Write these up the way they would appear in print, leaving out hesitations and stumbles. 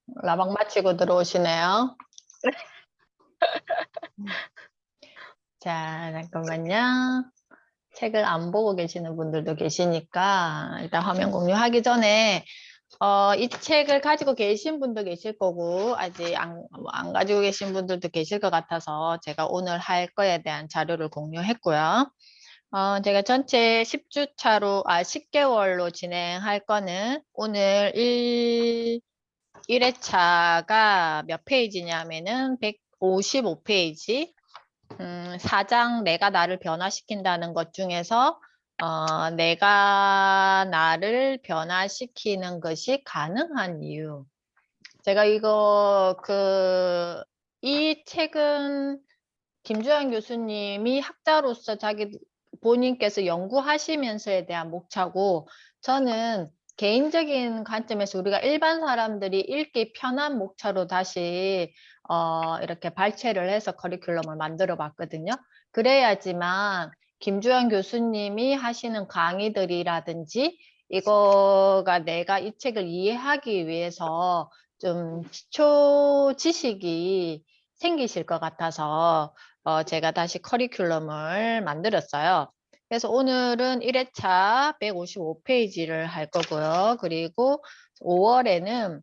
라방 마치고 들어오시네요. 자, 잠깐만요. 책을 안 보고 계시는 분들도 계시니까 일단 화면 공유하기 전에 이 책을 가지고 계신 분도 계실 거고 아직 안 가지고 계신 분들도 계실 것 같아서 제가 오늘 할 거에 대한 자료를 공유했고요. 제가 전체 10주차로, 10개월로 진행할 거는 오늘 1회차가 몇 페이지냐면은 155페이지. 4장 내가 나를 변화시킨다는 것 중에서 내가 나를 변화시키는 것이 가능한 이유. 제가 이 책은 김주환 교수님이 학자로서 자기 본인께서 연구하시면서에 대한 목차고, 저는 개인적인 관점에서 우리가 일반 사람들이 읽기 편한 목차로 다시 이렇게 발췌를 해서 커리큘럼을 만들어 봤거든요. 그래야지만 김주환 교수님이 하시는 강의들이라든지 이거가 내가 이 책을 이해하기 위해서 좀 기초 지식이 생기실 것 같아서 제가 다시 커리큘럼을 만들었어요. 그래서 오늘은 1회차 155페이지를 할 거고요. 그리고 5월에는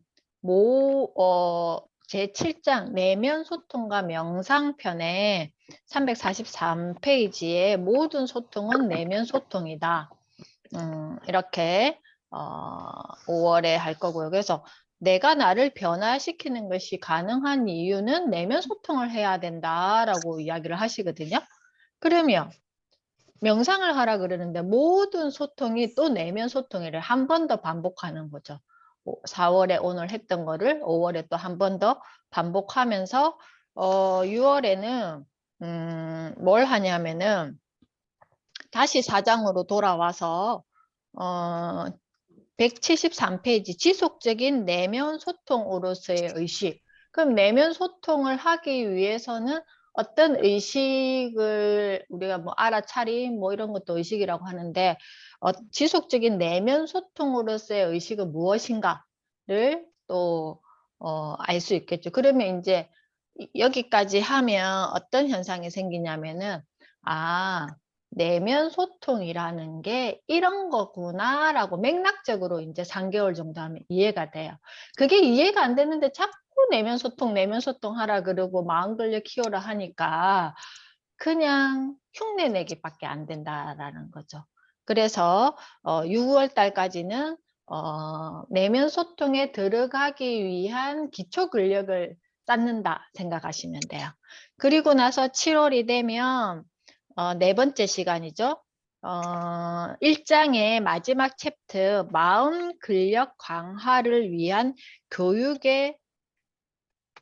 제 7장 내면 소통과 명상편에 343페이지에 모든 소통은 내면 소통이다. 이렇게 5월에 할 거고요. 그래서 내가 나를 변화시키는 것이 가능한 이유는 내면 소통을 해야 된다라고 이야기를 하시거든요. 그러면 명상을 하라 그러는데 모든 소통이 또 내면 소통이래. 한 번 더 반복하는 거죠. 4월에 오늘 했던 거를 5월에 또 한 번 더 반복하면서 6월에는 뭘 하냐면은 다시 4장으로 돌아와서 173페이지 지속적인 내면 소통으로서의 의식. 그럼 내면 소통을 하기 위해서는 어떤 의식을 우리가 뭐 알아차림 뭐 이런 것도 의식이라고 하는데 지속적인 내면 소통으로서의 의식은 무엇인가를 또 알 수 있겠죠. 그러면 이제 여기까지 하면 어떤 현상이 생기냐면은 내면 소통이라는 게 이런 거구나라고 맥락적으로 이제 3개월 정도 하면 이해가 돼요. 그게 이해가 안 되는데 자꾸 내면 소통 하라 그러고 마음 근력 키워라 하니까 그냥 흉내 내기밖에 안 된다라는 거죠. 그래서 6월 달까지는 내면 소통에 들어가기 위한 기초 근력을 쌓는다 생각하시면 돼요. 그리고 나서 7월이 되면 네 번째 시간이죠. 1장의 마지막 챕터 마음 근력 강화를 위한 교육의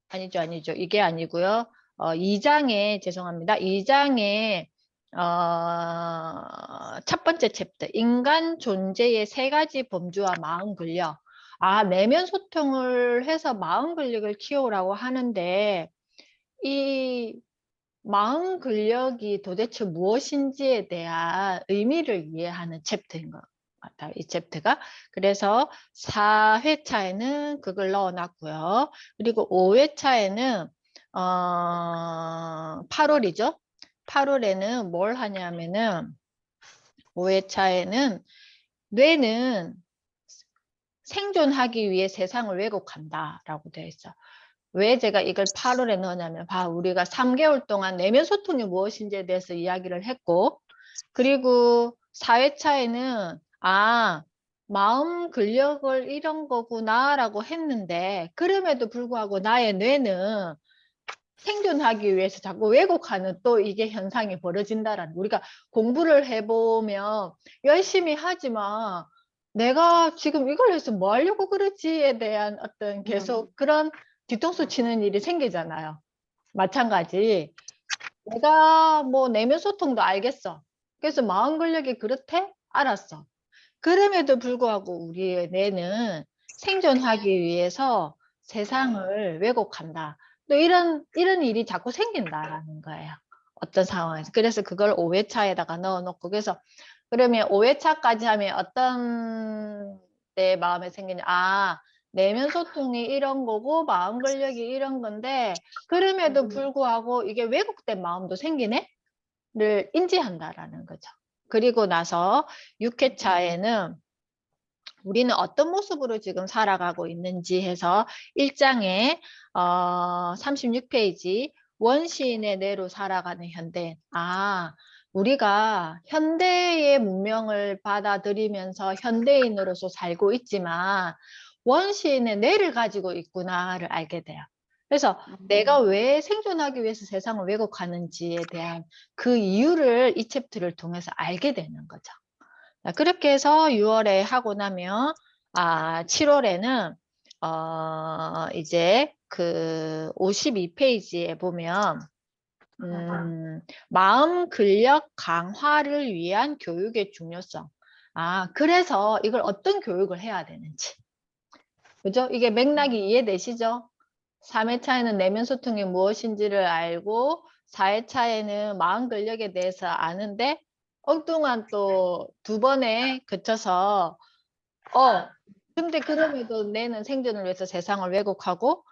아니죠. 이게 아니고요. 2장에 죄송합니다. 2장에 첫 번째 챕터 인간 존재의 3가지 범주와 마음 근력. 내면 소통을 해서 마음 근력을 키우라고 하는데 이 마음 근력이 도대체 무엇인지에 대한 의미를 이해하는 챕터인 것 같아요. 이 챕터가. 그래서 4회차에는 그걸 넣어놨고요. 그리고 5회차에는 8월이죠. 8월에는 뭘 하냐면은 5회차에는 뇌는 생존하기 위해 세상을 왜곡한다라고 되어 있어. 왜 제가 이걸 8월에 넣었냐면 우리가 3개월 동안 내면 소통이 무엇인지에 대해서 이야기를 했고, 그리고 4회차에는 마음 근력을 이런 거구나 라고 했는데 그럼에도 불구하고 나의 뇌는 생존하기 위해서 자꾸 왜곡하는 또 이게 현상이 벌어진다라는, 우리가 공부를 해보면 열심히 하지만 내가 지금 이걸 해서 뭐 하려고 그러지에 대한 어떤 계속 그런 뒤통수 치는 일이 생기잖아요. 마찬가지. 내가 뭐 내면 소통도 알겠어. 그래서 마음 근력이 그렇대? 알았어. 그럼에도 불구하고 우리의 뇌는 생존하기 위해서 세상을 왜곡한다. 또 이런 일이 자꾸 생긴다라는 거예요. 어떤 상황에서. 그래서 그걸 5회차에다가 넣어놓고, 그래서 그러면 5회차까지 하면 어떤 내 마음에 생기냐. 내면 소통이 이런 거고 마음 근력이 이런 건데 그럼에도 불구하고 이게 왜곡된 마음도 생기네? 를 인지한다라는 거죠. 그리고 나서 6회차에는 우리는 어떤 모습으로 지금 살아가고 있는지 해서 1장에 36페이지 원시인의 뇌로 살아가는 현대인. 우리가 현대의 문명을 받아들이면서 현대인으로서 살고 있지만 원시인의 뇌를 가지고 있구나를 알게 돼요. 그래서 내가 왜 생존하기 위해서 세상을 왜곡하는지에 대한 그 이유를 이 챕터를 통해서 알게 되는 거죠. 그렇게 해서 6월에 하고 나면 7월에는 이제 그 52페이지에 보면 마음 근력 강화를 위한 교육의 중요성. 그래서 이걸 어떤 교육을 해야 되는지. 그죠? 이게 맥락이 이해되시죠? 3회차에는 내면 소통이 무엇인지를 알고 4회차에는 마음 근력에 대해서 아는데 엉뚱한 또 2번에 그쳐서 근데 그럼에도 내는 생존을 위해서 세상을 왜곡하고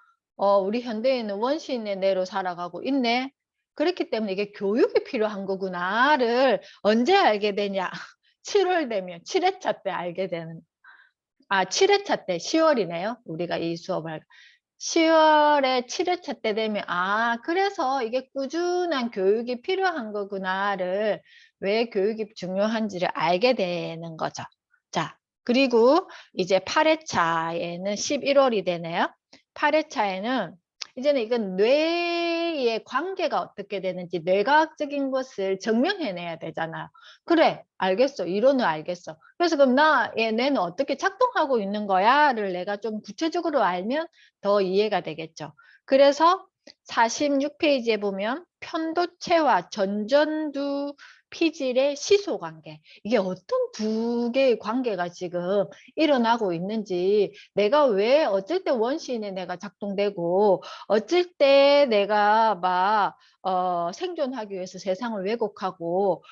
우리 현대인은 원시인의 뇌로 살아가고 있네. 그렇기 때문에 이게 교육이 필요한 거구나를 언제 알게 되냐. 7월 되면 7회차 때 알게 되는 7회차 때 10월이네요. 우리가 이 수업을 10월에 7회차 때 되면 그래서 이게 꾸준한 교육이 필요한 거구나를 왜 교육이 중요한지를 알게 되는 거죠. 자, 그리고 이제 8회차에는 11월이 되네요. 8회차에는 이제는 이건 뇌의 관계가 어떻게 되는지 뇌과학적인 것을 증명해내야 되잖아요. 그래, 알겠어. 이론을 알겠어. 그래서 그럼 얘 뇌는 어떻게 작동하고 있는 거야?를 내가 좀 구체적으로 알면 더 이해가 되겠죠. 그래서 46페이지에 보면 편도체와 전전두 피질의 시소관계. 이게 어떤 두 개의 관계가 지금 일어나고 있는지 내가 왜 어쩔 때 원시인의 내가 작동되고 어쩔 때 내가 막 생존하기 위해서 세상을 왜곡하고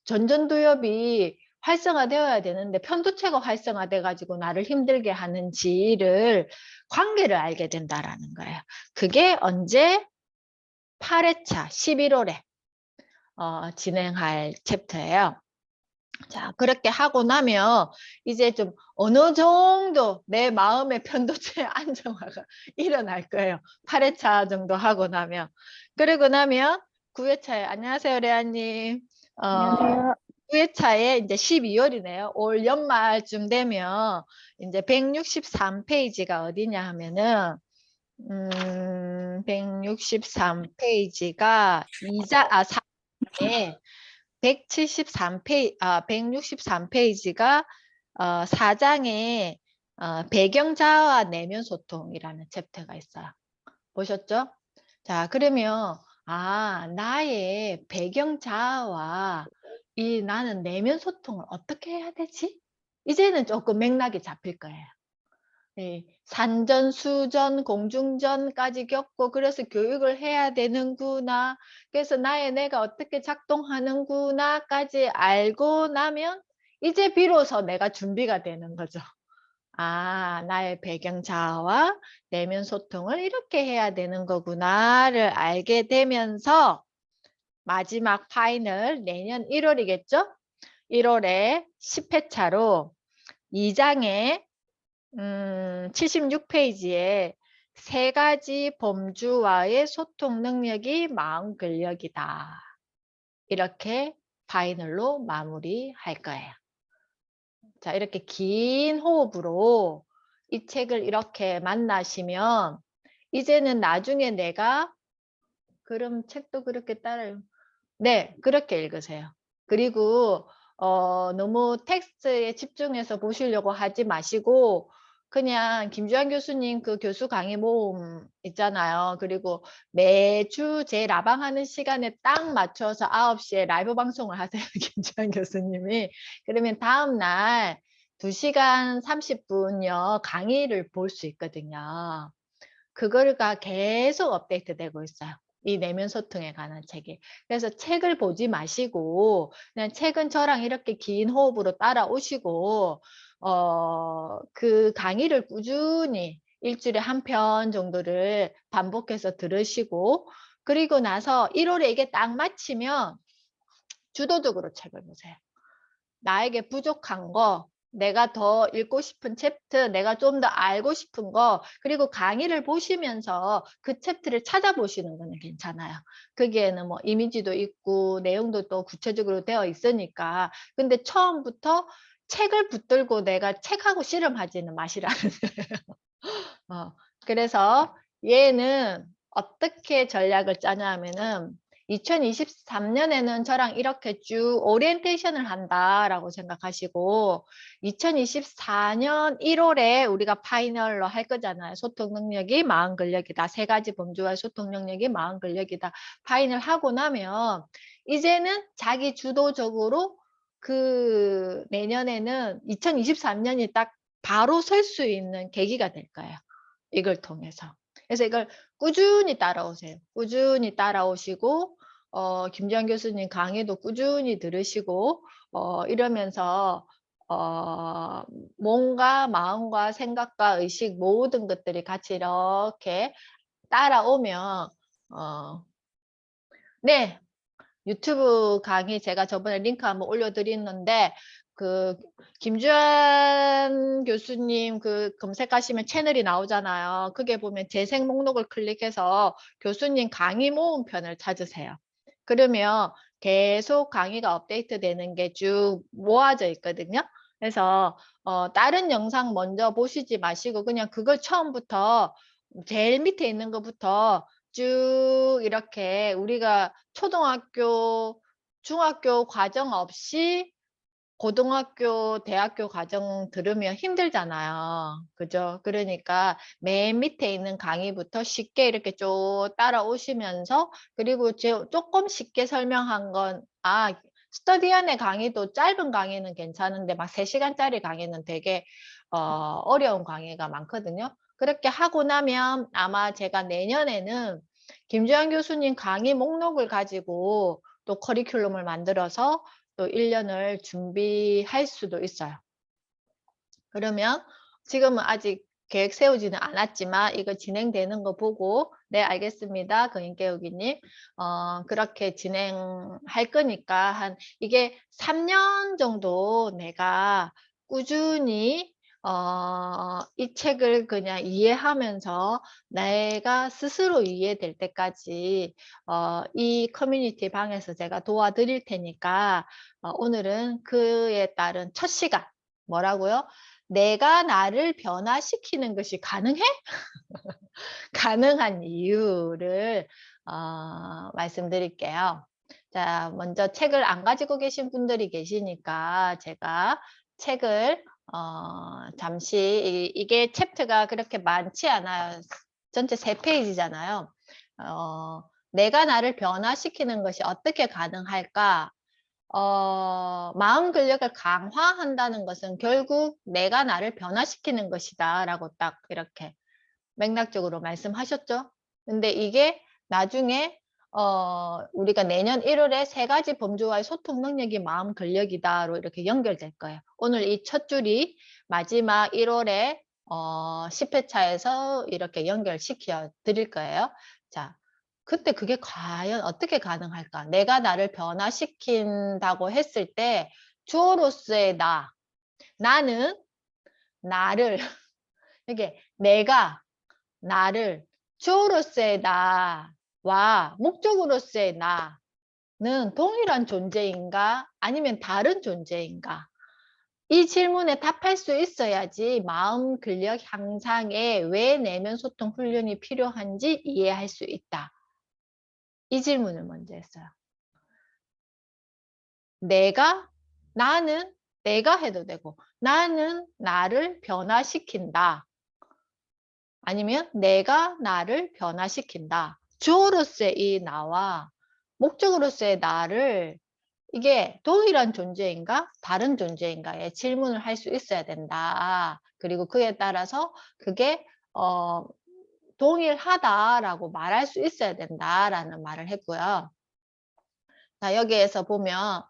전전두엽이 활성화되어야 되는데 편도체가 활성화돼 가지고 나를 힘들게 하는지를 관계를 알게 된다라는 거예요. 그게 언제 8회차 11월에 진행할 챕터예요. 자, 그렇게 하고 나면 이제 좀 어느 정도 내 마음의 편도체 안정화가 일어날 거예요. 8회차 정도 하고 나면. 그리고 나면 9회차에 안녕하세요, 레아님. 안녕하세요. 9회차에 이제 12월이네요. 올 연말쯤 되면 이제 163페이지가 어디냐 하면은 163페이지가 4장에 163페이지가 4장에 배경자아와 내면 소통이라는 챕터가 있어요. 보셨죠? 자, 그러면 나의 배경자아와 나는 내면 소통을 어떻게 해야 되지? 이제는 조금 맥락이 잡힐 거예요. 네, 산전, 수전, 공중전까지 겪고 그래서 교육을 해야 되는구나. 그래서 나의 뇌가 어떻게 작동하는구나까지 알고 나면 이제 비로소 내가 준비가 되는 거죠. 나의 배경 자아와 내면 소통을 이렇게 해야 되는 거구나를 알게 되면서 마지막 파이널 내년 1월이겠죠? 1월에 10회차로 2장에 76페이지에 3가지 범주와의 소통 능력이 마음 근력이다. 이렇게 파이널로 마무리할 거예요. 자, 이렇게 긴 호흡으로 이 책을 이렇게 만나시면 이제는 나중에 내가 그럼 책도 그렇게 따라요. 네, 그렇게 읽으세요. 그리고 너무 텍스트에 집중해서 보시려고 하지 마시고 그냥 김주환 교수님 그 교수 강의 모임 있잖아요. 그리고 매주 제 라방하는 시간에 딱 맞춰서 9시에 라이브 방송을 하세요. 김주환 교수님이. 그러면 다음날 2시간 30분요 강의를 볼 수 있거든요. 그거가 계속 업데이트 되고 있어요. 이 내면 소통에 관한 책이. 그래서 책을 보지 마시고 그냥 책은 저랑 이렇게 긴 호흡으로 따라오시고 그 강의를 꾸준히 일주일에 한 편 정도를 반복해서 들으시고 그리고 나서 1월에 이게 딱 마치면 주도적으로 책을 보세요. 나에게 부족한 거, 내가 더 읽고 싶은 챕터, 내가 좀 더 알고 싶은 거, 그리고 강의를 보시면서 그 챕터를 찾아보시는 거는 괜찮아요. 거기에는 뭐 이미지도 있고 내용도 또 구체적으로 되어 있으니까. 근데 처음부터 책을 붙들고 내가 책하고 씨름하지는 마시라는 어, 그래서 얘는 어떻게 전략을 짜냐 하면은 2023년에는 저랑 이렇게 쭉 오리엔테이션을 한다라고 생각하시고 2024년 1월에 우리가 파이널로 할 거잖아요. 소통 능력이 마음 근력이다. 세 가지 범주와의 소통 능력이 마음 근력이다. 파이널 하고 나면 이제는 자기 주도적으로 그 내년에는 2023년이 딱 바로 설 수 있는 계기가 될 거예요. 이걸 통해서. 그래서 이걸 꾸준히 따라오세요. 꾸준히 따라오시고 김지환 교수님 강의도 꾸준히 들으시고 이러면서 몸과 마음과 생각과 의식 모든 것들이 같이 이렇게 따라오면 네, 유튜브 강의 제가 저번에 링크 한번 올려드렸는데 그 김주환 교수님 그 검색하시면 채널이 나오잖아요. 그게 보면 재생 목록을 클릭해서 교수님 강의 모음 편을 찾으세요. 그러면 계속 강의가 업데이트 되는 게 쭉 모아져 있거든요. 그래서 다른 영상 먼저 보시지 마시고 그냥 그걸 처음부터 제일 밑에 있는 것부터 쭉 이렇게 우리가 초등학교, 중학교 과정 없이 고등학교, 대학교 과정 들으면 힘들잖아요. 그죠? 그러니까 맨 밑에 있는 강의부터 쉽게 이렇게 쭉 따라오시면서 그리고 조금 쉽게 설명한 건 스터디안의 강의도 짧은 강의는 괜찮은데 막 3시간짜리 강의는 되게 어려운 강의가 많거든요. 그렇게 하고 나면 아마 제가 내년에는 김주환 교수님 강의 목록을 가지고 또 커리큘럼을 만들어서 또 1년을 준비할 수도 있어요. 그러면 지금은 아직 계획 세우지는 않았지만 이거 진행되는 거 보고 네 알겠습니다. 거인깨우기님 그렇게 진행할 거니까 이게 3년 정도 내가 꾸준히 이 책을 그냥 이해하면서 내가 스스로 이해될 때까지 이 커뮤니티 방에서 제가 도와드릴 테니까 오늘은 그에 따른 첫 시간 뭐라고요? 내가 나를 변화시키는 것이 가능해? 가능한 이유를 말씀드릴게요. 자, 먼저 책을 안 가지고 계신 분들이 계시니까 제가 책을 잠시 이게 챕터가 그렇게 많지 않아요. 전체 3페이지잖아요. 내가 나를 변화시키는 것이 어떻게 가능할까? 마음 근력을 강화한다는 것은 결국 내가 나를 변화시키는 것이다 라고 딱 이렇게 맥락적으로 말씀하셨죠. 근데 이게 나중에 우리가 내년 1월에 3가지 범주와의 소통 능력이 마음 근력이다로 이렇게 연결될 거예요. 오늘 이 첫 줄이 마지막 1월에 10회차에서 이렇게 연결시켜 드릴 거예요. 자, 그때 그게 과연 어떻게 가능할까? 내가 나를 변화시킨다고 했을 때 주어로서의 나는 나를 이게 내가 나를 주어로서의 나와 목적으로서의 나는 동일한 존재인가 아니면 다른 존재인가? 이 질문에 답할 수 있어야지 마음 근력 향상에 왜 내면 소통 훈련이 필요한지 이해할 수 있다. 이 질문을 먼저 했어요. 나는 내가 해도 되고 나는 나를 변화시킨다. 아니면 내가 나를 변화시킨다. 주어로서의 이 나와 목적으로서의 나를 이게 동일한 존재인가 다른 존재인가에 질문을 할 수 있어야 된다. 그리고 그에 따라서 그게 동일하다라고 말할 수 있어야 된다라는 말을 했고요. 자, 여기에서 보면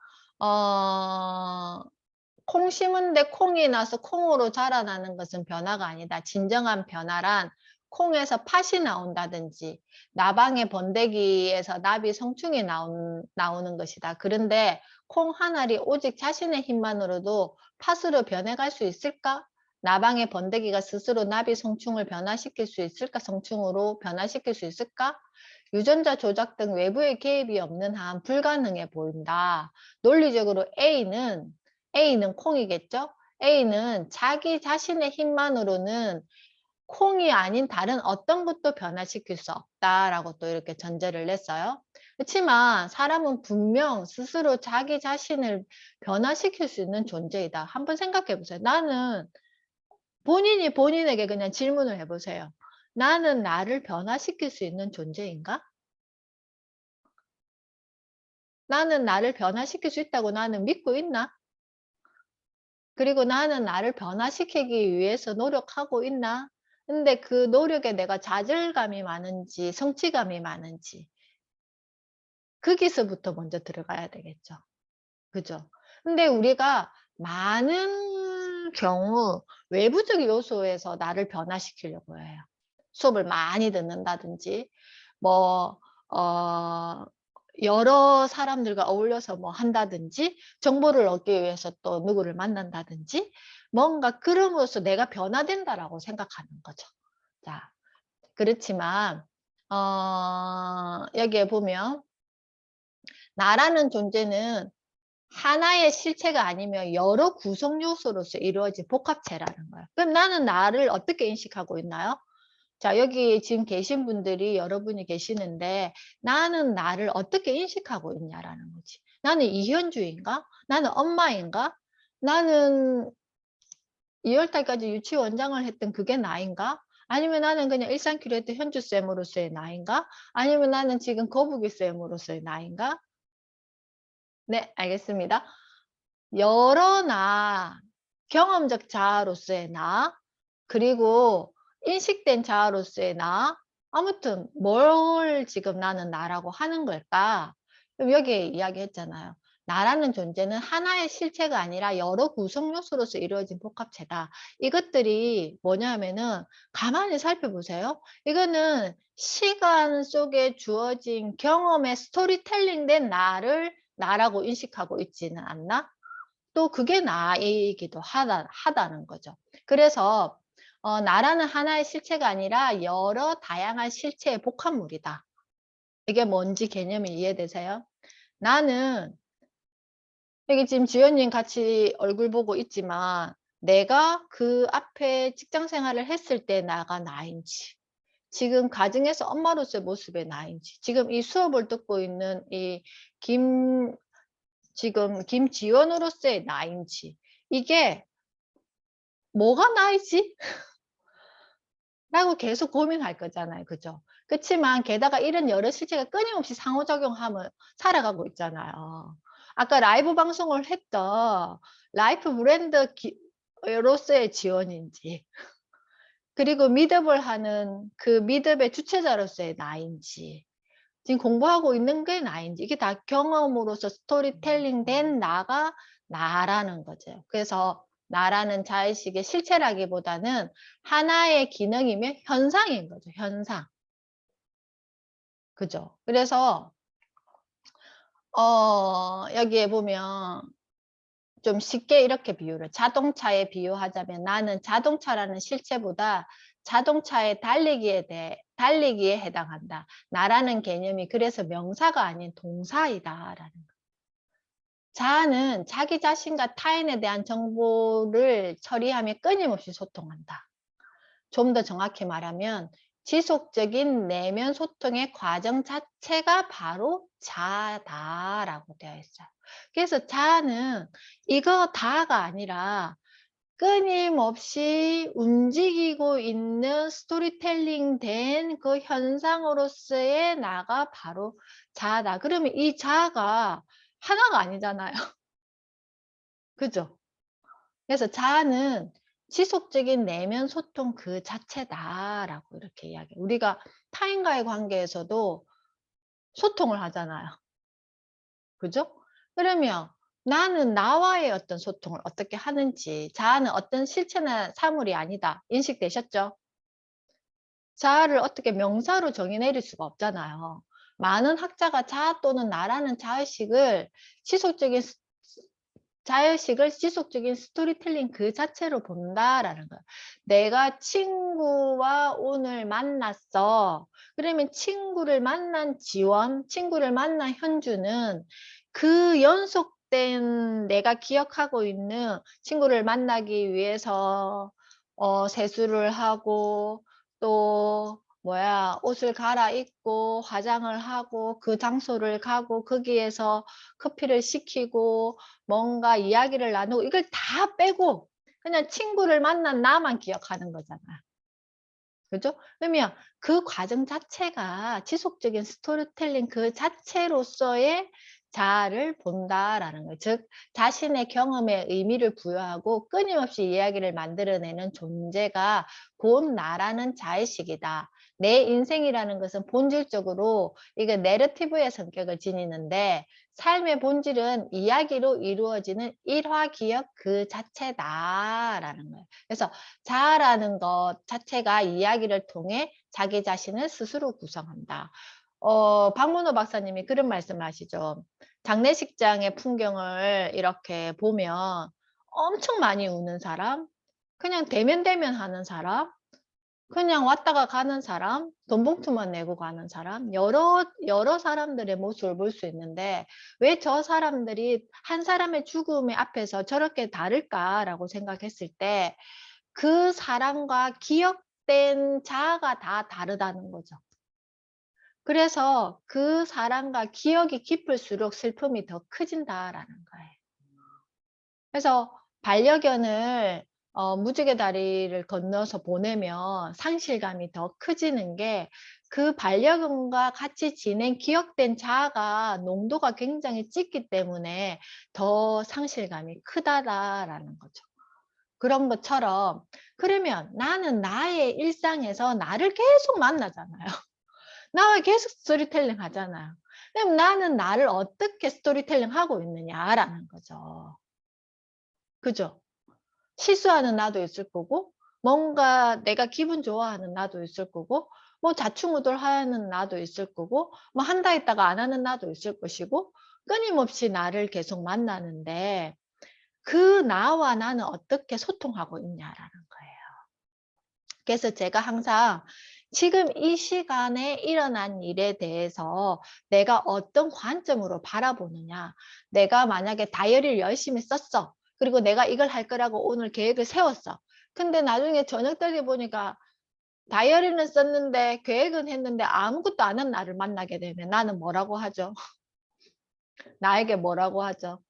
콩 심은데 콩이 나서 콩으로 자라나는 것은 변화가 아니다. 진정한 변화란 콩에서 팥이 나온다든지 나방의 번데기에서 나비 성충이 나오는 것이다. 그런데 콩 한 알이 오직 자신의 힘만으로도 팥으로 변해갈 수 있을까? 나방의 번데기가 스스로 나비 성충을 변화시킬 수 있을까? 성충으로 변화시킬 수 있을까? 유전자 조작 등 외부의 개입이 없는 한 불가능해 보인다. 논리적으로 A는 콩이겠죠? A는 자기 자신의 힘만으로는 콩이 아닌 다른 어떤 것도 변화시킬 수 없다라고 또 이렇게 전제를 냈어요. 그렇지만 사람은 분명 스스로 자기 자신을 변화시킬 수 있는 존재이다. 한번 생각해 보세요. 나는 본인이 본인에게 그냥 질문을 해보세요. 나는 나를 변화시킬 수 있는 존재인가? 나는 나를 변화시킬 수 있다고 나는 믿고 있나? 그리고 나는 나를 변화시키기 위해서 노력하고 있나? 근데 그 노력에 내가 좌절감이 많은지 성취감이 많은지 거기서부터 먼저 들어가야 되겠죠. 그죠? 근데 우리가 많은 경우 외부적 요소에서 나를 변화시키려고 해요. 수업을 많이 듣는다든지 뭐 여러 사람들과 어울려서 뭐 한다든지 정보를 얻기 위해서 또 누구를 만난다든지 뭔가 그럼으로써 내가 변화된다라고 생각하는 거죠. 자, 그렇지만 여기에 보면 나라는 존재는 하나의 실체가 아니면 여러 구성 요소로서 이루어진 복합체라는 거예요. 그럼 나는 나를 어떻게 인식하고 있나요? 자, 여기 지금 계신 분들이 여러분이 계시는데 나는 나를 어떻게 인식하고 있냐라는 거지. 나는 이현주인가? 나는 엄마인가? 나는 2월달까지 유치원장을 했던 그게 나인가? 아니면 나는 그냥 일상키로 했던 현주쌤으로서의 나인가? 아니면 나는 지금 거북이쌤으로서의 나인가? 네, 알겠습니다. 여러 나, 경험적 자아로서의 나, 그리고 인식된 자아로서의 나, 아무튼 뭘 지금 나는 나라고 하는 걸까? 그럼 여기에 이야기했잖아요. 나라는 존재는 하나의 실체가 아니라 여러 구성 요소로서 이루어진 복합체다. 이것들이 뭐냐면은 가만히 살펴보세요. 이거는 시간 속에 주어진 경험의 스토리텔링 된 나라고 인식하고 있지는 않나? 또 그게 나이기도 하다는 거죠. 그래서 나라는 하나의 실체가 아니라 여러 다양한 실체의 복합물이다. 이게 뭔지 개념이 이해되세요? 나는 여기 지금 지연님 같이 얼굴 보고 있지만 내가 그 앞에 직장 생활을 했을 때 나가 나인지 지금 가정에서 엄마로서의 모습의 나인지 지금 이 수업을 듣고 있는 이 지금 김지원으로서의 나인지 이게 뭐가 나이지? 라고 계속 고민할 거잖아요. 그죠? 그렇지만 게다가 이런 여러 실체가 끊임없이 상호작용하며 살아가고 있잖아요. 아까 라이브 방송을 했던 라이프 브랜드로서의 지원인지 그리고 미드업을 하는 그 미드업의 주체자로서의 나인지 지금 공부하고 있는 게 나인지 이게 다 경험으로서 스토리텔링 된 나가 나라는 거죠. 그래서 나라는 자의식의 실체라기보다는 하나의 기능이며 현상인 거죠. 현상. 그죠? 그래서 여기에 보면 좀 쉽게 이렇게 비유를 자동차에 비유하자면 나는 자동차라는 실체보다 자동차의 달리기에 해당한다. 나라는 개념이 그래서 명사가 아닌 동사이다라는 거. 자아는 자기 자신과 타인에 대한 정보를 처리하며 끊임없이 소통한다. 좀 더 정확히 말하면 지속적인 내면 소통의 과정 자체가 바로 자아다라고 되어 있어요. 그래서 자아는 이거 다가 아니라 끊임없이 움직이고 있는 스토리텔링 된 그 현상으로서의 나가 바로 자아다. 그러면 이 자아가 하나가 아니잖아요. 그죠? 그래서 자아는 지속적인 내면 소통 그 자체다라고 이렇게 이야기해요. 우리가 타인과의 관계에서도 소통을 하잖아요. 그죠? 그러면 나는 나와의 어떤 소통을 어떻게 하는지, 자아는 어떤 실체나 사물이 아니다. 인식되셨죠? 자아를 어떻게 명사로 정의 내릴 수가 없잖아요. 많은 학자가 자아 또는 나라는 자의식을 지속적인 스토리텔링 그 자체로 본다라는 거예요. 내가 친구와 오늘 만났어. 그러면 친구를 만난 지원, 친구를 만난 현주는 그 연속된 내가 기억하고 있는 친구를 만나기 위해서 세수를 하고 또 옷을 갈아입고 화장을 하고 그 장소를 가고 거기에서 커피를 시키고 뭔가 이야기를 나누고 이걸 다 빼고 그냥 친구를 만난 나만 기억하는 거잖아. 그죠? 그러면 그 과정 자체가 지속적인 스토리텔링 그 자체로서의 자아를 본다라는 거예요. 즉 자신의 경험에 의미를 부여하고 끊임없이 이야기를 만들어내는 존재가 곧 나라는 자의식이다. 내 인생이라는 것은 본질적으로 이게 내러티브의 성격을 지니는데 삶의 본질은 이야기로 이루어지는 일화 기억 그 자체다라는 거예요. 그래서 자아라는 것 자체가 이야기를 통해 자기 자신을 스스로 구성한다. 박문호 박사님이 그런 말씀을 하시죠. 장례식장의 풍경을 이렇게 보면 엄청 많이 우는 사람, 그냥 대면대면 하는 사람, 그냥 왔다가 가는 사람, 돈 봉투만 내고 가는 사람, 여러 사람들의 모습을 볼 수 있는데 왜 저 사람들이 한 사람의 죽음의 앞에서 저렇게 다를까라고 생각했을 때 그 사람과 기억된 자아가 다 다르다는 거죠. 그래서 그 사람과 기억이 깊을수록 슬픔이 더 커진다라는 거예요. 그래서 반려견을 무지개 다리를 건너서 보내면 상실감이 더 커지는 게 그 반려견과 같이 지낸 기억된 자아가 농도가 굉장히 짙기 때문에 더 상실감이 크다라는 거죠. 그런 것처럼 그러면 나는 나의 일상에서 나를 계속 만나잖아요. 나와 계속 스토리텔링 하잖아요. 그럼 나는 나를 어떻게 스토리텔링 하고 있느냐라는 거죠. 그죠? 실수하는 나도 있을 거고 뭔가 내가 기분 좋아하는 나도 있을 거고 뭐 좌충우돌하는 나도 있을 거고 뭐 한다 했다가 안 하는 나도 있을 것이고 끊임없이 나를 계속 만나는데 그 나와 나는 어떻게 소통하고 있냐라는 거예요. 그래서 제가 항상 지금 이 시간에 일어난 일에 대해서 내가 어떤 관점으로 바라보느냐. 내가 만약에 다이어리를 열심히 썼어. 그리고 내가 이걸 할 거라고 오늘 계획을 세웠어. 근데 나중에 저녁 때에 보니까 다이어리는 썼는데 계획은 했는데 아무것도 안 한 나를 만나게 되면 나는 뭐라고 하죠? 나에게 뭐라고 하죠?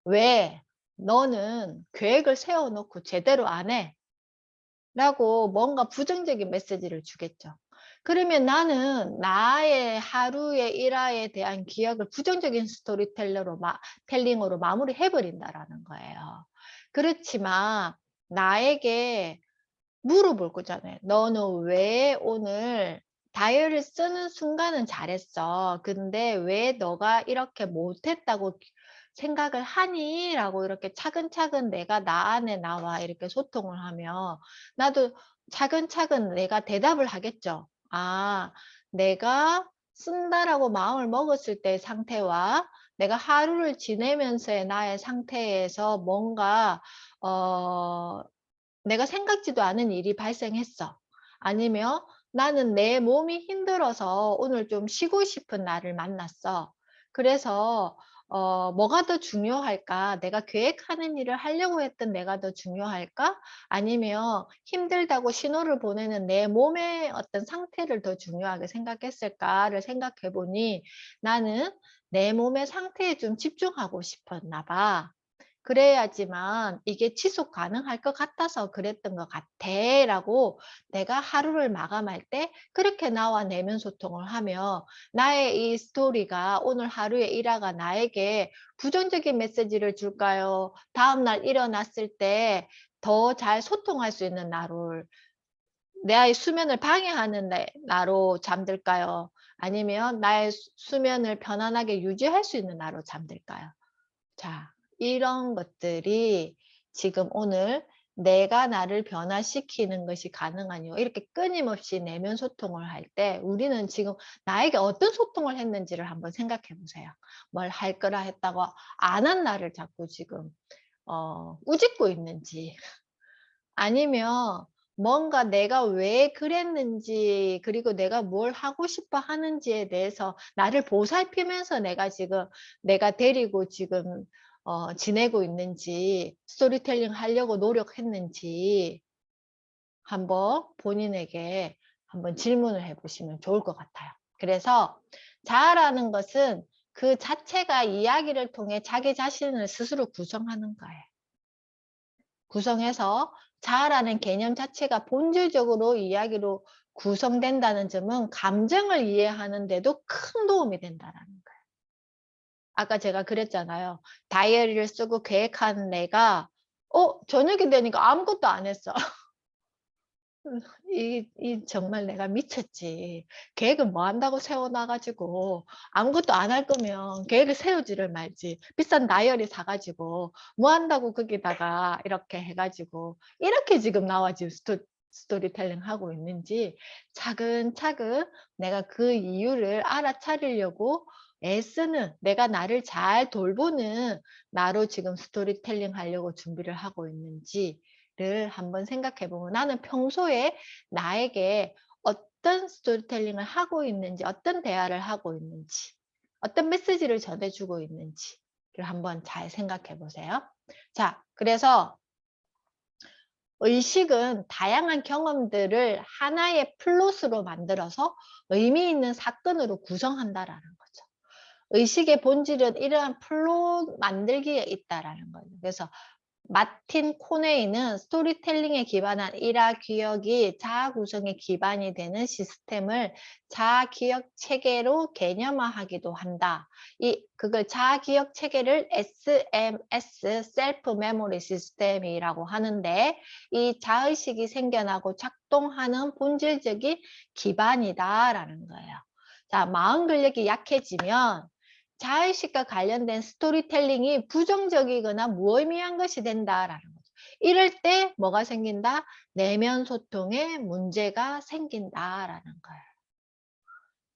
왜 너는 계획을 세워놓고 제대로 안 해? 라고 뭔가 부정적인 메시지를 주겠죠. 그러면 나는 나의 하루의 일화에 대한 기억을 부정적인 텔링으로 마무리해 버린다라는 거예요. 그렇지만 나에게 물어볼 거잖아요. 너는 왜 오늘 다이어리를 쓰는 순간은 잘했어. 근데 왜 너가 이렇게 못했다고 생각을 하니? 라고 이렇게 차근차근 내가 나 안에 나와 이렇게 소통을 하면 나도 차근차근 내가 대답을 하겠죠. 아, 내가 쓴다라고 마음을 먹었을 때의 상태와 내가 하루를 지내면서의 나의 상태에서 뭔가 내가 생각지도 않은 일이 발생했어. 아니면 나는 내 몸이 힘들어서 오늘 좀 쉬고 싶은 나를 만났어. 그래서 뭐가 더 중요할까? 내가 계획하는 일을 하려고 했던 내가 더 중요할까? 아니면 힘들다고 신호를 보내는 내 몸의 어떤 상태를 더 중요하게 생각했을까를 생각해 보니 나는 내 몸의 상태에 좀 집중하고 싶었나 봐. 그래야지만 이게 지속 가능할 것 같아서 그랬던 것 같아 라고 내가 하루를 마감할 때 그렇게 나와 내면 소통을 하며 나의 이 스토리가 오늘 하루의 일화가 나에게 부정적인 메시지를 줄까요? 다음날 일어났을 때 더 잘 소통할 수 있는 나를 나의 수면을 방해하는 나로 잠들까요? 아니면 나의 수면을 편안하게 유지할 수 있는 나로 잠들까요? 자, 이런 것들이 지금 오늘 내가 나를 변화시키는 것이 가능하뇨. 이렇게 끊임없이 내면 소통을 할 때 우리는 지금 나에게 어떤 소통을 했는지를 한번 생각해 보세요. 뭘 할 거라 했다고 안 한 나를 자꾸 지금 꾸짖고 있는지, 아니면 뭔가 내가 왜 그랬는지, 그리고 내가 뭘 하고 싶어 하는지에 대해서 나를 보살피면서 내가 데리고 지금 지내고 있는지, 스토리텔링 하려고 노력했는지 한번 본인에게 한번 질문을 해보시면 좋을 것 같아요. 그래서 자아라는 것은 그 자체가 이야기를 통해 자기 자신을 스스로 구성하는 거예요. 구성해서 자아라는 개념 자체가 본질적으로 이야기로 구성된다는 점은 감정을 이해하는 데도 큰 도움이 된다는 거예요. 아까 제가 그랬잖아요. 다이어리를 쓰고 계획한 내가 저녁이 되니까 아무것도 안 했어. 정말 내가 미쳤지. 계획을 뭐 한다고 세워놔가지고 아무것도 안 할 거면 계획을 세우지를 말지. 비싼 다이어리 사가지고 뭐 한다고 거기다가 이렇게 해가지고 이렇게 지금 나와 지금 스토리텔링 하고 있는지 차근차근 내가 그 이유를 알아차리려고 애쓰는, 내가 나를 잘 돌보는 나로 지금 스토리텔링 하려고 준비를 하고 있는지 를 한번 생각해 보면, 나는 평소에 나에게 어떤 스토리텔링을 하고 있는지, 어떤 대화를 하고 있는지, 어떤 메시지를 전해주고 있는지를 한번 잘 생각해 보세요. 자, 그래서 의식은 다양한 경험들을 하나의 플롯으로 만들어서 의미 있는 사건으로 구성한다라는 거죠. 의식의 본질은 이러한 플롯 만들기에 있다라는 거예요. 그래서 마틴 코네이는 스토리텔링에 기반한 일화 기억이 자아 구성의 기반이 되는 시스템을 자아 기억 체계로 개념화하기도 한다. 그걸 자아 기억 체계를 SMS, 셀프 메모리 시스템이라고 하는데, 이 자의식이 생겨나고 작동하는 본질적인 기반이다라는 거예요. 자, 마음 근력이 약해지면 자의식과 관련된 스토리텔링이 부정적이거나 무의미한 것이 된다라는 거죠. 이럴 때 뭐가 생긴다? 내면 소통에 문제가 생긴다라는 거예요.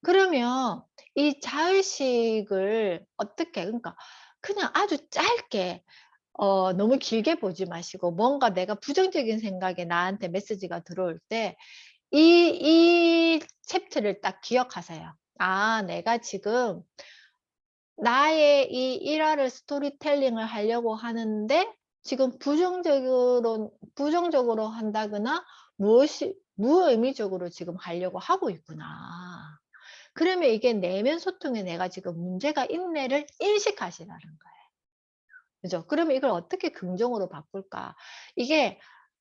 그러면 이 자의식을 어떻게, 그러니까 그냥 아주 짧게 너무 길게 보지 마시고, 뭔가 내가 부정적인 생각에 나한테 메시지가 들어올 때 이 챕터를 딱 기억하세요. 아, 내가 지금 나의 이 일화를 스토리텔링을 하려고 하는데 지금 부정적으로 한다거나 무의미적으로 지금 하려고 하고 있구나. 그러면 이게 내면 소통에 내가 지금 문제가 있네를 인식하시라는 거예요. 그죠? 그러면 이걸 어떻게 긍정으로 바꿀까? 이게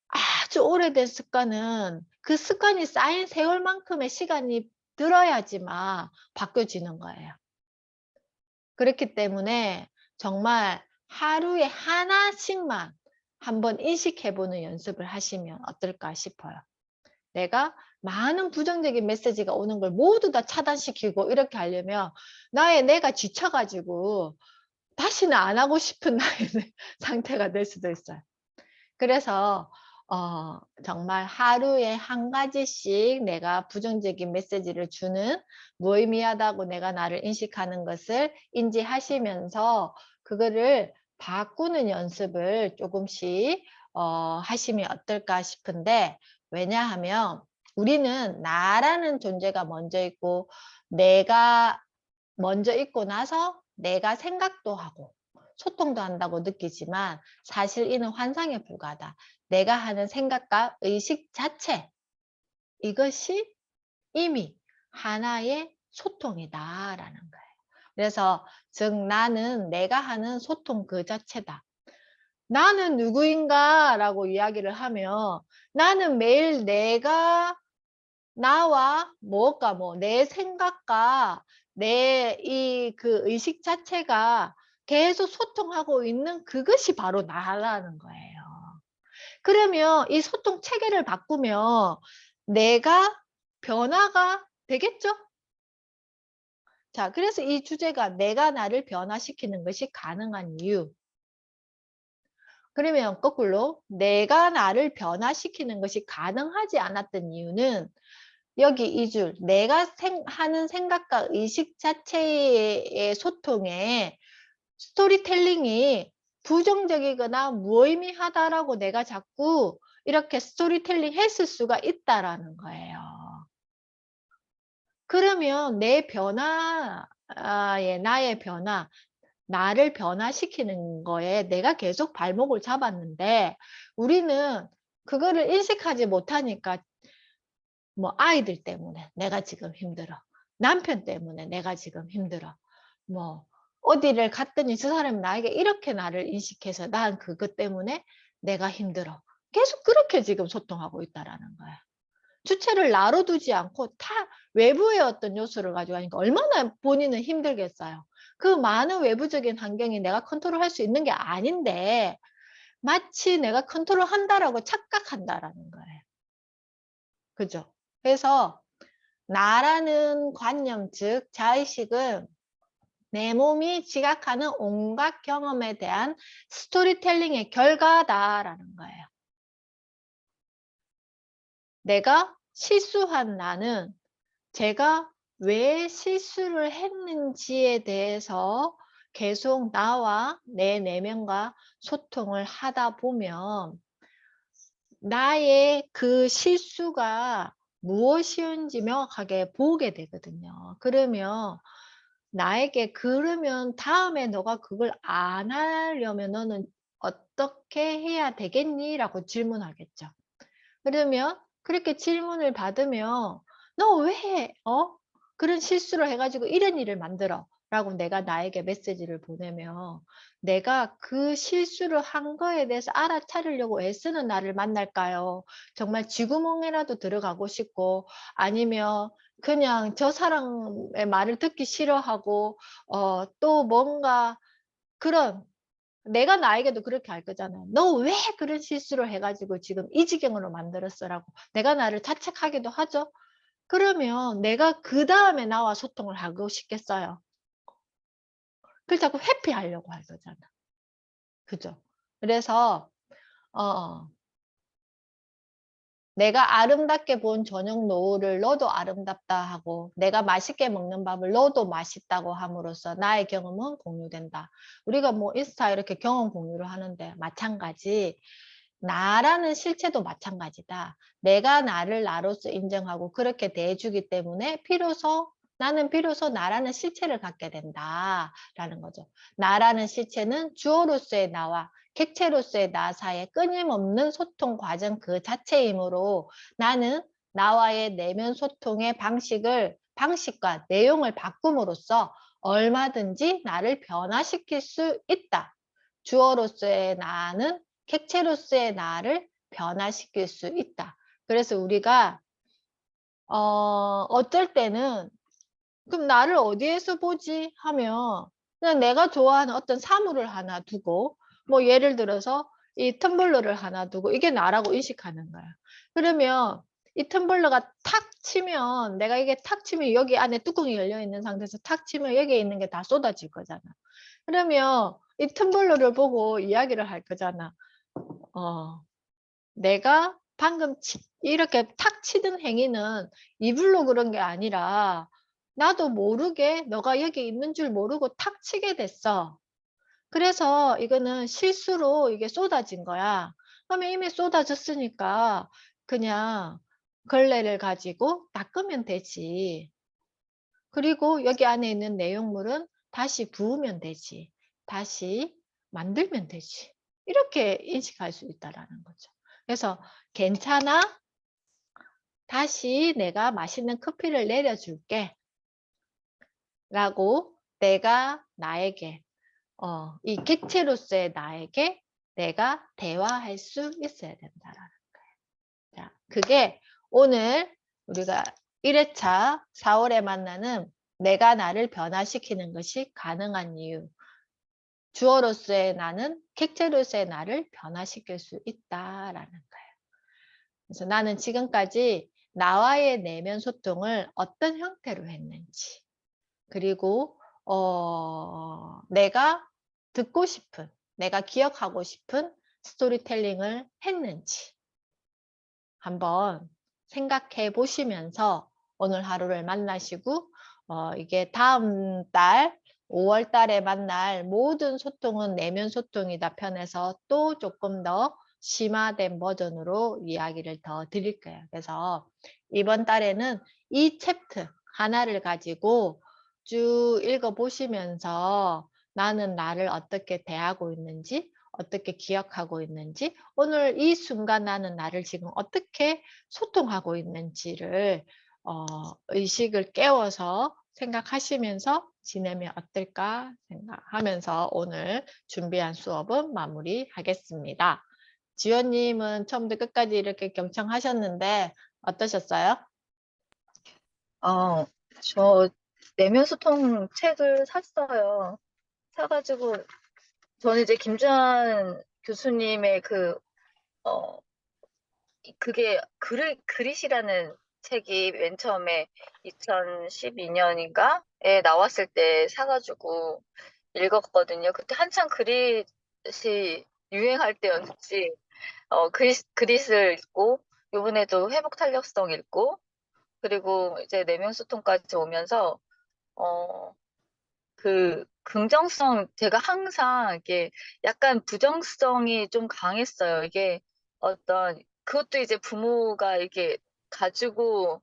아주 오래된 습관은 그 습관이 쌓인 세월만큼의 시간이 들어야지만 바뀌어지는 거예요. 그렇기 때문에 정말 하루에 하나씩만 한번 인식해보는 연습을 하시면 어떨까 싶어요. 내가 많은 부정적인 메시지가 오는 걸 모두 다 차단시키고 이렇게 하려면 내가 지쳐가지고 다시는 안 하고 싶은 나의 상태가 될 수도 있어요. 그래서 정말 하루에 한 가지씩 내가 부정적인 메시지를 주는, 무의미하다고 내가 나를 인식하는 것을 인지하시면서 그거를 바꾸는 연습을 조금씩 하시면 어떨까 싶은데, 왜냐하면 우리는 나라는 존재가 먼저 있고, 내가 먼저 있고 나서 내가 생각도 하고 소통도 한다고 느끼지만 사실 이는 환상에 불과하다. 내가 하는 생각과 의식 자체, 이것이 이미 하나의 소통이다라는 거예요. 그래서 즉 나는 내가 하는 소통 그 자체다. 나는 누구인가 라고 이야기를 하면, 나는 매일 내가 나와 내 생각과 내 그 의식 자체가 계속 소통하고 있는 그것이 바로 나라는 거예요. 그러면 이 소통 체계를 바꾸면 내가 변화가 되겠죠? 자, 그래서 이 주제가 내가 나를 변화시키는 것이 가능한 이유. 그러면 거꾸로 내가 나를 변화시키는 것이 가능하지 않았던 이유는 여기 이 줄, 내가 하는 생각과 의식 자체의 소통에 스토리텔링이 부정적이거나 무의미하다라고 내가 자꾸 이렇게 스토리텔링 했을 수가 있다라는 거예요. 그러면 내 변화에 나의 변화, 나를 변화시키는 거에 내가 계속 발목을 잡았는데 우리는 그거를 인식하지 못하니까 뭐 아이들 때문에 내가 지금 힘들어. 남편 때문에 내가 지금 힘들어. 뭐 어디를 갔더니 저 사람이 나에게 이렇게 나를 인식해서 난 그것 때문에 내가 힘들어. 계속 그렇게 지금 소통하고 있다라는 거야. 주체를 나로 두지 않고 다 외부의 어떤 요소를 가지고 하니까 얼마나 본인은 힘들겠어요. 그 많은 외부적인 환경이 내가 컨트롤할 수 있는 게 아닌데 마치 내가 컨트롤한다라고 착각한다라는 거예요. 그죠? 그래서 나라는 관념, 즉 자의식은 내 몸이 지각하는 온갖 경험에 대한 스토리텔링의 결과다라는 거예요. 내가 실수한 나는 제가 왜 실수를 했는지에 대해서 계속 나와 내 내면과 소통을 하다 보면 나의 그 실수가 무엇이었는지 명확하게 보게 되거든요. 그러면 나에게 그러면 다음에 너가 그걸 안 하려면 너는 어떻게 해야 되겠니? 라고 질문하겠죠. 그러면 그렇게 질문을 받으면 너 왜 그런 실수를 해가지고 이런 일을 만들어? 라고 내가 나에게 메시지를 보내면 내가 그 실수를 한 거에 대해서 알아차리려고 애쓰는 나를 만날까요? 정말 쥐구멍에라도 들어가고 싶고 아니면 그냥 저 사람의 말을 듣기 싫어하고 또 뭔가 그런 내가 나에게도 그렇게 할 거잖아. 너 왜 그런 실수를 해가지고 지금 이 지경으로 만들었어라고 내가 나를 자책하기도 하죠. 그러면 내가 그 다음에 나와 소통을 하고 싶겠어요. 그걸 자꾸 회피하려고 할 거잖아. 그죠? 그래서 내가 아름답게 본 저녁 노을을 너도 아름답다 하고 내가 맛있게 먹는 밥을 너도 맛있다고 함으로써 나의 경험은 공유된다. 우리가 뭐 인스타 이렇게 경험 공유를 하는데 마찬가지 나라는 실체도 마찬가지다. 내가 나를 나로서 인정하고 그렇게 대해주기 때문에 나는 비로소 나라는 실체를 갖게 된다라는 거죠. 나라는 실체는 주어로서의 나와 객체로서의 나 사이의 끊임없는 소통 과정 그 자체이므로 나는 나와의 내면 소통의 방식과 내용을 바꿈으로써 얼마든지 나를 변화시킬 수 있다. 주어로서의 나는 객체로서의 나를 변화시킬 수 있다. 그래서 우리가 어쩔 때는 그럼 나를 어디에서 보지 하면 그냥 내가 좋아하는 어떤 사물을 하나 두고 뭐 예를 들어서 이 텀블러를 하나 두고 이게 나라고 인식하는 거야. 그러면 이 텀블러가 탁 치면 내가 이게 탁 치면 여기 안에 뚜껑이 열려 있는 상태에서 탁 치면 여기에 있는 게 다 쏟아질 거잖아. 그러면 이 텀블러를 보고 이야기를 할 거잖아. 내가 방금 이렇게 탁 치던 행위는 입으로 그런 게 아니라 나도 모르게 너가 여기 있는 줄 모르고 탁 치게 됐어. 그래서 이거는 실수로 이게 쏟아진 거야. 그러면 이미 쏟아졌으니까 그냥 걸레를 가지고 닦으면 되지. 그리고 여기 안에 있는 내용물은 다시 부으면 되지. 다시 만들면 되지. 이렇게 인식할 수 있다라는 거죠. 그래서 괜찮아? 다시 내가 맛있는 커피를 내려줄게. 라고 내가 나에게 이 객체로서의 나에게 내가 대화할 수 있어야 된다라는 거예요. 자, 그게 오늘 우리가 1회차 4월에 만나는 내가 나를 변화시키는 것이 가능한 이유. 주어로서의 나는 객체로서의 나를 변화시킬 수 있다라는 거예요. 그래서 나는 지금까지 나와의 내면 소통을 어떤 형태로 했는지 그리고 내가 듣고 싶은, 내가 기억하고 싶은 스토리텔링을 했는지 한번 생각해 보시면서 오늘 하루를 만나시고 이게 다음 달 5월 달에 만날 모든 소통은 내면 소통이다 편에서 또 조금 더 심화된 버전으로 이야기를 더 드릴 거예요. 그래서 이번 달에는 이 챕터 하나를 가지고 쭉 읽어 보시면서 나는 나를 어떻게 대하고 있는지, 어떻게 기억하고 있는지, 오늘 이 순간 나는 나를 지금 어떻게 소통하고 있는지를 의식을 깨워서 생각하시면서 지내면 어떨까 생각하면서 오늘 준비한 수업은 마무리하겠습니다. 지원님은 처음부터 끝까지 이렇게 경청하셨는데 어떠셨어요? 저 내면 소통 책을 샀어요. 사가지고 저는 이제 김주한 교수님의 그게 그릿이라는 책이 맨 처음에 2012년인가에 나왔을 때 사가지고 읽었거든요. 그때 한창 그릿이 유행할 때였는지 그릿을 읽고 요번에도 회복 탄력성 읽고 그리고 이제 내면 소통까지 오면서 그 긍정성 제가 항상 이게 약간 부정성이 좀 강했어요. 이게 어떤 그것도 이제 부모가 이렇게 가지고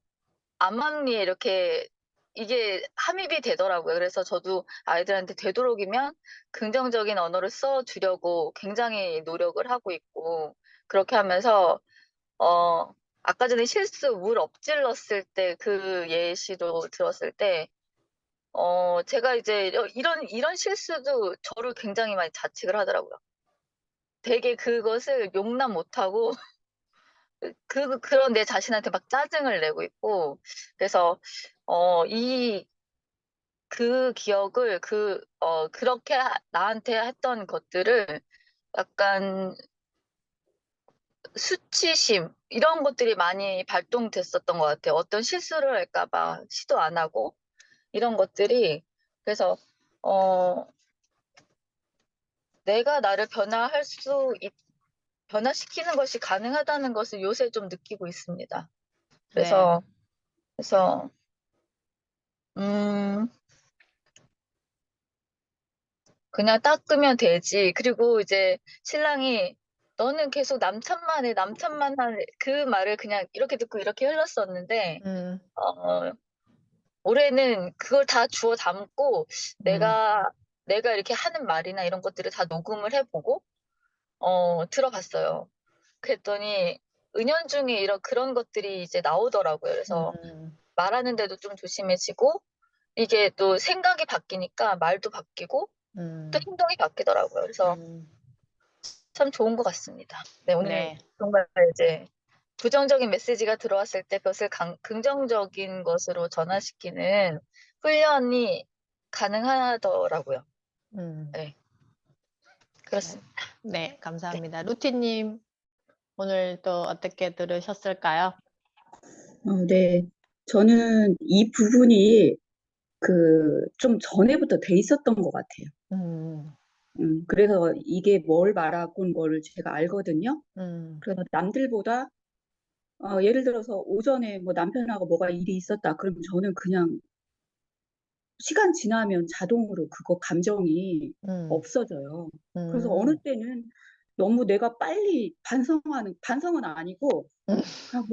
암암리에 이렇게 이게 함입이 되더라고요. 그래서 저도 아이들한테 되도록이면 긍정적인 언어를 써주려고 굉장히 노력을 하고 있고 그렇게 하면서 아까 전에 실수 물 엎질렀을 때 그 예시로 들었을 때 제가 이제 이런 실수도 저를 굉장히 많이 자책을 하더라고요. 되게 그것을 용납 못하고 그런 내 자신한테 막 짜증을 내고 있고 그래서 그 기억을 그렇게 나한테 했던 것들을 약간 수치심 이런 것들이 많이 발동됐었던 것 같아요. 어떤 실수를 할까 봐 시도 안 하고 이런 것들이 그래서 내가 나를 변화시키는 것이 가능하다는 것을 요새 좀 느끼고 있습니다. 네. 그래서 음, 그냥 닦으면 되지. 그리고 이제 신랑이 너는 계속 남탓만 해, 남탓만 하네. 그 말을 그냥 이렇게 듣고 이렇게 흘렀었는데, 음, 어, 올해는 그걸 다 주워 담고 음, 내가 이렇게 하는 말이나 이런 것들을 다 녹음을 해보고, 들어봤어요. 그랬더니 은연중에 그런 것들이 이제 나오더라고요. 그래서 음, 말하는데도 좀 조심해지고 이게 또 생각이 바뀌니까 말도 바뀌고 또 음, 행동이 바뀌더라고요. 그래서 음. 참 좋은 것 같습니다. 네, 오늘 네. 정말 이제 부정적인 메시지가 들어왔을 때 그것을 긍정적인 것으로 전환시키는 훈련이 가능하더라고요. 음, 네, 네. 그렇습니다. 네, 네. 감사합니다. 루티님, 오늘 또 어떻게 들으셨을까요? 네. 저는 이 부분이 좀 전에부터 돼 있었던 것 같아요. 음, 그래서 이게 뭘 말하고 거를 제가 알거든요. 음, 그래서 남들보다, 예를 들어서 오전에 뭐 남편하고 뭐가 일이 있었다. 그러면 저는 그냥 시간 지나면 자동으로 그거 감정이 음, 없어져요. 그래서 어느 음, 때는 너무 내가 빨리 반성은 아니고, 음, 그냥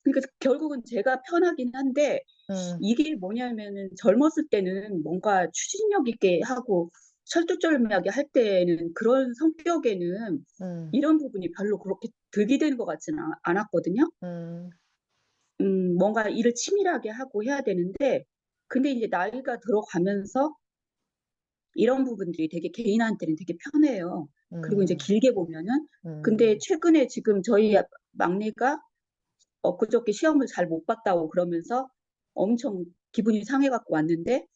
그러니까 결국은 제가 편하긴 한데, 음, 이게 뭐냐면은 젊었을 때는 뭔가 추진력 있게 하고 철두철미하게 할 때는 그런 성격에는 음, 이런 부분이 별로 그렇게 득이 되는 것 같지는 않았거든요. 음, 뭔가 일을 치밀하게 하고 해야 되는데, 근데 이제 나이가 들어가면서 이런 부분들이 되게 개인한테는 되게 편해요. 그리고 이제 음, 길게 보면은, 근데 음, 최근에 지금 저희 막내가 엊그저께 시험을 잘 못 봤다고 그러면서 엄청 기분이 상해갖고 왔는데,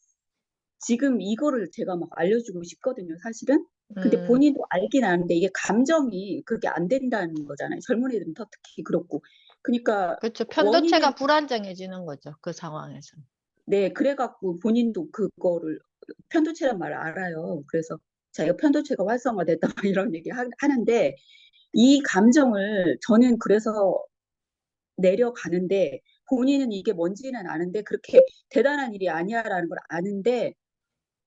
지금 이거를 제가 막 알려주고 싶거든요, 사실은. 근데 음. 본인도 알긴 아는데 이게 감정이 그렇게 안 된다는 거잖아요. 젊은 애들은 더 특히 그렇고. 그러니까 그렇죠. 원인은 편도체가 불안정해지는 거죠. 그 상황에서. 네, 그래갖고 본인도 그거를 편도체란 말을 알아요. 그래서 자기가 편도체가 활성화됐다 막 이런 얘기 하는데 이 감정을 저는 그래서 내려가는데 본인은 이게 뭔지는 아는데 그렇게 대단한 일이 아니야라는 걸 아는데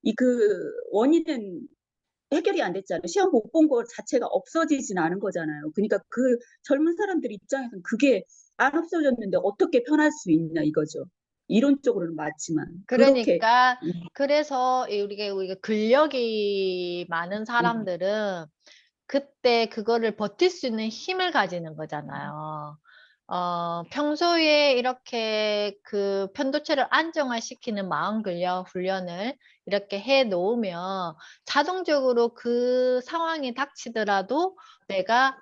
이 그 원인은 해결이 안 됐잖아요. 시험 못 본 거 자체가 없어지진 않은 거잖아요. 그러니까 그 젊은 사람들 입장에서는 그게 안 없어졌는데 어떻게 편할 수 있냐 이거죠. 이론적으로는 맞지만 그렇게 그러니까 음, 그래서 우리가 근력이 많은 음, 사람들은 그때 그거를 버틸 수 있는 힘을 가지는 거잖아요. 평소에 이렇게 그 편도체를 안정화시키는 마음 근력 훈련을 이렇게 해 놓으면 자동적으로 그 상황이 닥치더라도 내가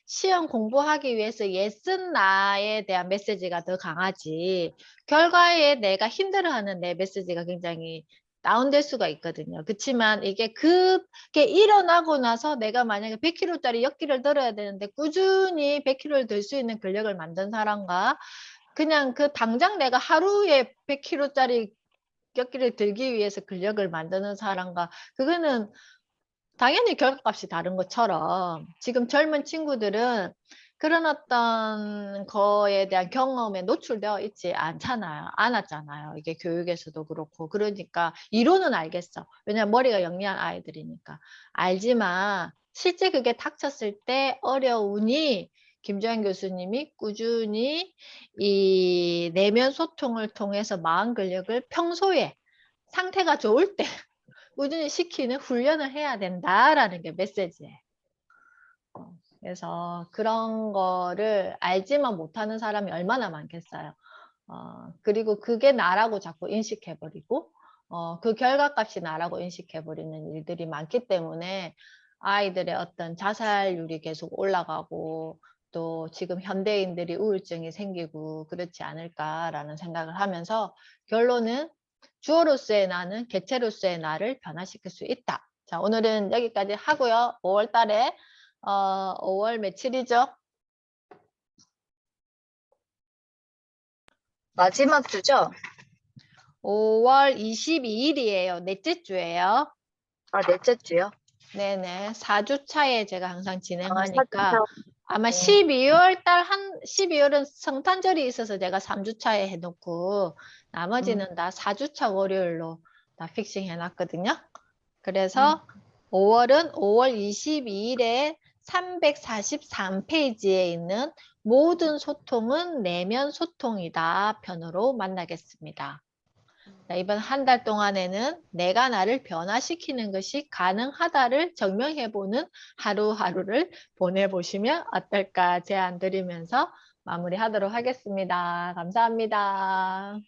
시험 공부하기 위해서 애쓴 나에 대한 메시지가 더 강하지 결과에 내가 힘들어하는 내 메시지가 굉장히 다운될 수가 있거든요. 그렇지만 이게 그게 일어나고 나서 내가 만약에 100kg짜리 역기를 들어야 되는데 꾸준히 100kg를 들 수 있는 근력을 만든 사람과 그냥 그 당장 내가 하루에 100kg짜리 역기를 들기 위해서 근력을 만드는 사람과 그거는 당연히 결과값이 다른 것처럼 지금 젊은 친구들은 그런 어떤 거에 대한 경험에 노출되어 있지 않았잖아요. 이게 교육에서도 그렇고. 그러니까 이론은 알겠어. 왜냐면 머리가 영리한 아이들이니까. 알지만 실제 그게 닥쳤을 때 어려우니 김주환 교수님이 꾸준히 이 내면 소통을 통해서 마음 근력을 평소에 상태가 좋을 때 꾸준히 시키는 훈련을 해야 된다라는 게 메시지예요. 그래서 그런 거를 알지만 못하는 사람이 얼마나 많겠어요. 그리고 그게 나라고 자꾸 인식해버리고 그 결과값이 나라고 인식해버리는 일들이 많기 때문에 아이들의 어떤 자살률이 계속 올라가고 또 지금 현대인들이 우울증이 생기고 그렇지 않을까라는 생각을 하면서 결론은 주어로서의 나는 개체로서의 나를 변화시킬 수 있다. 자, 오늘은 여기까지 하고요. 5월 달에 5월 며칠이죠? 마지막 주죠? 5월 22일이에요. 넷째 주예요. 아, 넷째 주요? 네네. 4주 차에 제가 항상 아, 진행하니까 사주차. 아마 네. 12월은 성탄절이 있어서 제가 3주 차에 해놓고 음, 나머지는 다 4주 차 월요일로 다 픽싱 해놨거든요. 음. 그래서 5월은 5월 22일에 343페이지에 있는 모든 소통은 내면 소통이다 편으로 만나겠습니다. 자, 이번 한 달 동안에는 내가 나를 변화시키는 것이 가능하다를 증명해보는 하루하루를 보내보시면 어떨까 제안 드리면서 마무리하도록 하겠습니다. 감사합니다.